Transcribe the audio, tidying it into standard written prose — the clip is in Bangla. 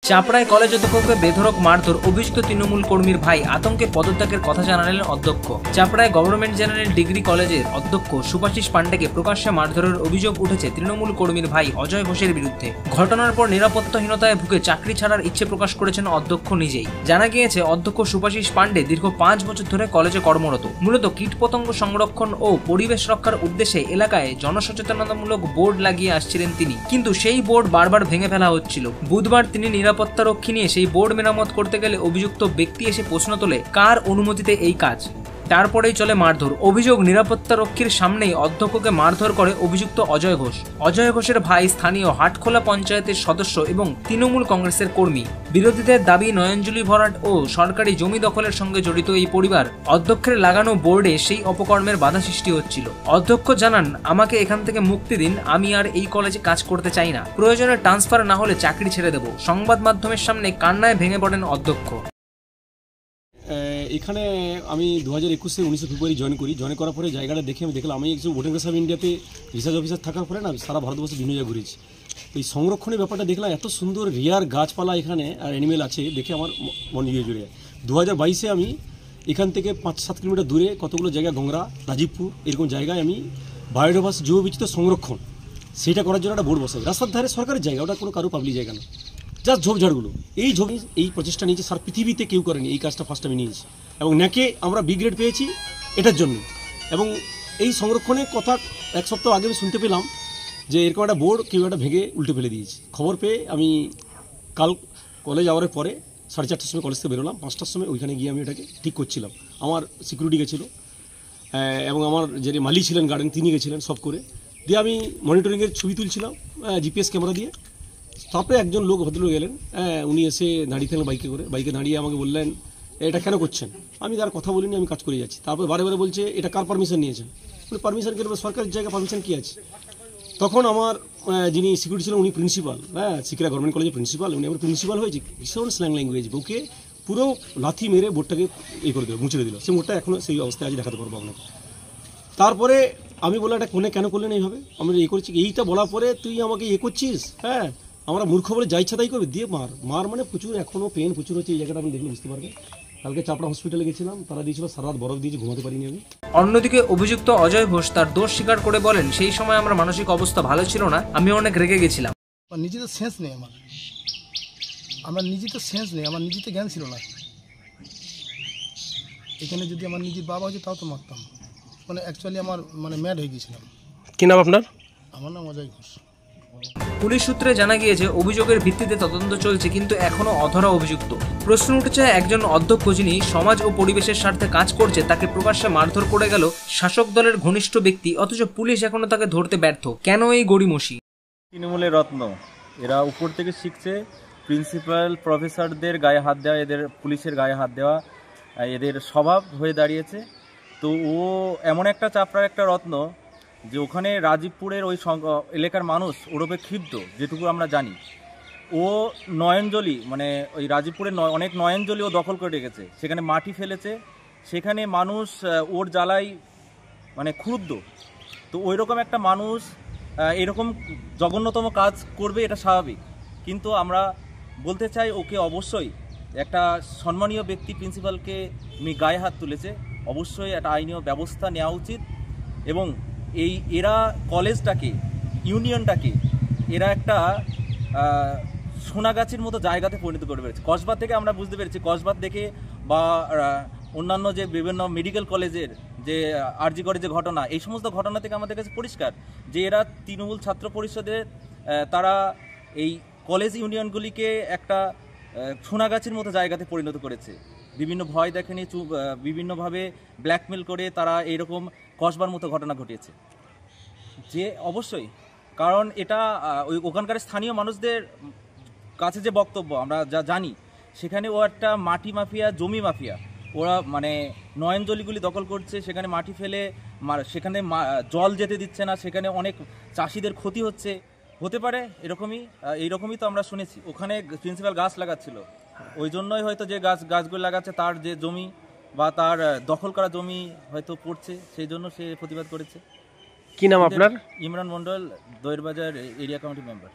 চাপড়ায় কলেজ অধ্যক্ষকে বেধড়ক মারধর, অভিযুক্ত তৃণমূল কর্মীর ভাই আতঙ্কে পদত্যাগের কথা জানালেন অধ্যক্ষ। চাপড়ায় গভর্নমেন্ট জেনারেল ডিগ্রি কলেজের অধ্যক্ষ শুভাশিস পান্ডেকে প্রকাশ্যে মারধরের অভিযোগ উঠেছে তৃণমূল কর্মীর ভাই অজয় ঘোষের বিরুদ্ধে। ঘটনার পর নিরাপত্তাহীনতায় ভুগে চাকরি ছাড়ার ইচ্ছে প্রকাশ করেছেন অধ্যক্ষ নিজেই। জানা গিয়েছে, অধ্যক্ষ শুভাশিস পান্ডে দীর্ঘ 5 বছর ধরে কলেজে কর্মরত। মূলত কীটপতঙ্গ সংরক্ষণ ও পরিবেশ রক্ষার উদ্দেশ্যে এলাকায় জনসচেতনতামূলক বোর্ড লাগিয়ে আসছিলেন তিনি, কিন্তু সেই বোর্ড বারবার ভেঙে ফেলা হচ্ছিল। বুধবার তিনি নিরাপত্তারক্ষী নিয়ে সেই বোর্ড মেরামত করতে গেলে অভিযুক্ত ব্যক্তি এসে প্রশ্ন তোলে, কার অনুমতিতে এই কাজ। তারপরেই চলে মারধর। অভিযোগ, নিরাপত্তারক্ষীর সামনেই অধ্যক্ষকে মারধর করে অভিযুক্ত অজয় ঘোষ। অজয় ঘোষের ভাই স্থানীয় হাটখোলা পঞ্চায়েতের সদস্য এবং তৃণমূল কংগ্রেসের কর্মী। বিরোধীদের দাবি, নয়নজলি ভরাট ও সরকারি জমি দখলের সঙ্গে জড়িত এই পরিবার। অধ্যক্ষের লাগানো বোর্ডে সেই অপকর্মের বাধা সৃষ্টি হচ্ছিল। অধ্যক্ষ জানান, আমাকে এখান থেকে মুক্তি দিন, আমি আর এই কলেজে কাজ করতে চাই না। প্রয়োজনে ট্রান্সফার না হলে চাকরি ছেড়ে দেব। সংবাদ মাধ্যমের সামনে কান্নায় ভেঙে পড়েন অধ্যক্ষ। এখানে আমি 2021 19 ফেব্রুয়ারি জয়েন করার পরে জায়গাটা দেখে আমি দেখলাম, আমি একজন ভোটার অফ ইন্ডিয়াতে রিসার্চ অফিসার থাকার পরে না সারা ভারতবর্ষে বিভিন্ন জায়গায় ঘুরেছি। এই সংরক্ষণের ব্যাপারটা দেখলাম, এত সুন্দর রিয়ার গাছপালা এখানে আর অ্যানিমেল আছে, দেখে আমার মন জুড়ে যায়। 2022-এ আমি এখান থেকে 5-7 কিলোমিটার দূরে কতগুলো জায়গা, গংরা, রাজীবপুর, এরকম জায়গায় আমি বায়োডাইভার্সিটি জৈববৈচিত্র্য সংরক্ষণ সেটা করার জন্য একটা বোর্ড বসাই। রাস্তার ধারে সরকারের জায়গা, ওটা কোনো কারো পাবলিক জায়গা না, জাস্ট ঝোপঝাড়গুলো। এই প্রচেষ্টা নিয়েছে সারা পৃথিবীতে কেউ করেনি, এই কাজটা ফার্স্ট আমি নিয়েছি এবং ন্যাকে আমরা বি গ্রেড পেয়েছি এটার জন্য। এবং এই সংরক্ষণের কথা 1 সপ্তাহ আগে আমি শুনতে পেলাম যে এরকম একটা বোর্ড কেউ একটা ভেঙে উল্টে ফেলে দিয়েছে। খবর পেয়ে আমি কাল কলেজ আওয়ারের পরে 4:30টার সময় কলেজ থেকে বেরোলাম, 5টার সময় ওইখানে গিয়ে আমি এটাকে ঠিক করছিলাম। আমার সিকিউরিটি গেছিলো এবং আমার যে মালি ছিলেন গার্ডেন তিনি গেছিলেন, সব করে দিয়ে আমি মনিটরিংয়ের ছবি তুলছিলাম জিপিএস ক্যামেরা দিয়ে। তারপরে একজন লোক, ভদ্রলোক এলেন, উনি এসে দাঁড়িয়ে থাকলেন বাইকে দাঁড়িয়ে আমাকে বললেন, এটা কেন করছেন? আমি তার কথা বলিনি, আমি কাজ করে যাচ্ছি। তারপরে বারে বারে বলছে, এটা কার পারমিশন নিয়েছেন? পারমিশন কেন, সরকারের জায়গায় পারমিশন কী আছে? তখন আমার যিনি সিকিউরিটি ছিলেন উনি প্রিন্সিপাল, সিকিরা গভর্নমেন্ট কলেজের প্রিন্সিপাল, উনি আমার প্রিন্সিপাল হয়েছে, ভীষণ স্ল্যাং ল্যাঙ্গুয়েজ, ওকে পুরো লাথি মেরে বোর্ডটাকে করে দিল, মুছে দিল। সে বোর্ডটা এখনও সেই অবস্থায় আজ দেখাতে পারবো আপনাকে। তারপরে আমি বললাম, এটা কেন করলেন এইভাবে? আমরা করছি, এইটা বলার পরে তুই আমাকে করছিস, আমরা মূর্খ বলে যা ইচ্ছা তাই করবে, দিয়ে মার মানে প্রচুর, এখনও পেন প্রচুর হচ্ছে। এই জায়গাটা আপনি দেখলে বুঝতে পারবেন। কালকে চাপড়া হসপিটালে গেছিলাম, তারা দিয়েছিল সারা রাত বরফ দিয়েছে, ঘুমাতে পারিনি আমি। অন্যদিকে অভিযুক্ত অজয় ঘোষ তার দোষ স্বীকার করে বলেন, সেই সময় আমার মানসিক অবস্থা ভালো ছিল না, আমি অনেক রেগে গেছিলাম। নিজে তো সেন্স নেই, আমার নিজে তো সেন্স নেই, আমার নিজে তো জ্ঞান ছিল না। এখানে যদি আমার নিজের বাবা হচ্ছে তাও তো মারতাম, অ্যাকচুয়ালি আমার ম্যাড হয়ে গিয়েছিলাম। কি নাম আপনার? আমার নাম অজয় ঘোষ। পুলিশ সূত্রে জানা গিয়েছে, অভিযোগের ভিত্তিতে তদন্ত চলছে, কিন্তু এখনো অধরা অভিযুক্ত। প্রশ্ন উঠেছে, একজন অধ্যক্ষ যিনি সমাজ ও পরিবেশের স্বার্থে কাজ করছে, তাকে প্রকাশ্যে মারধর করে গেল শাসক দলের ঘনিষ্ঠ ব্যক্তি, অথচ পুলিশ এখনো তাকে ধরতে ব্যর্থ। কেন এই গড়িমসি? তৃণমূলের রত্ন, এরা উপর থেকে শিখছে। প্রিন্সিপাল প্রফেসরদের গায়ে হাত দেওয়া, এদের পুলিশের গায়ে হাত দেওয়া এদের স্বভাব হয়ে দাঁড়িয়েছে। তো ও এমন একটা চাপড়ার একটা রত্ন যে ওখানে রাজীবপুরের ওই এলাকার মানুষ ওরূপে ক্ষিপ্ত, যেটুকু আমরা জানি। ও নয়নজলি, ওই রাজীবপুরের অনেক নয়নজলি ও দখল করে রেখেছে, সেখানে মাটি ফেলেছে, সেখানে মানুষ ওর জ্বালায় ক্ষুব্ধ। তো ওই রকম একটা মানুষ এরকম জঘন্যতম কাজ করবে, এটা স্বাভাবিক। কিন্তু আমরা বলতে চাই, ওকে অবশ্যই একটা সম্মানীয় ব্যক্তি প্রিন্সিপালকে গায়ে হাত তুলেছে, অবশ্যই একটা আইনীয় ব্যবস্থা নেওয়া উচিত। এবং এরা কলেজটাকে, ইউনিয়নটাকে এরা একটা সোনাগাছির মতো জায়গাতে পরিণত করে পেরেছে। কসবা থেকে আমরা বুঝতে পেরেছি, কসবা থেকে বা অন্যান্য যে বিভিন্ন মেডিকেল কলেজের যে আরজি করে যে ঘটনা, এই সমস্ত ঘটনা থেকে আমাদের কাছে পরিষ্কার যে এরা তৃণমূল ছাত্র পরিষদের তারা এই কলেজ ইউনিয়নগুলিকে একটা সোনাগাছির মতো জায়গাতে পরিণত করেছে। বিভিন্ন ভয় দেখেনি, বিভিন্নভাবে ব্ল্যাকমেল করে তারা এইরকম কসবার মতো ঘটনা ঘটিয়েছে। যে অবশ্যই, কারণ এটা ওখানকার স্থানীয় মানুষদের কাছে যে বক্তব্য আমরা যা জানি, সেখানে ও একটা মাটি মাফিয়া, জমি মাফিয়া। ওরা নয়নজলিগুলি দখল করছে, সেখানে মাটি ফেলে, সেখানে জল যেতে দিচ্ছে না, সেখানে অনেক চাষিদের ক্ষতি হচ্ছে। হতে পারে এইরকমই তো আমরা শুনেছি। ওখানে প্রিন্সিপাল গাছ লাগাচ্ছিল, ওই জন্যই হয়তো যে গাছগুলো লাগাচ্ছে তার যে জমি বা তার দখল করা জমি হয়তো পড়ছে, সেই জন্য সে প্রতিবাদ করেছে। কি নাম আপনার? Imran Mondal, Doirbazar area committee member.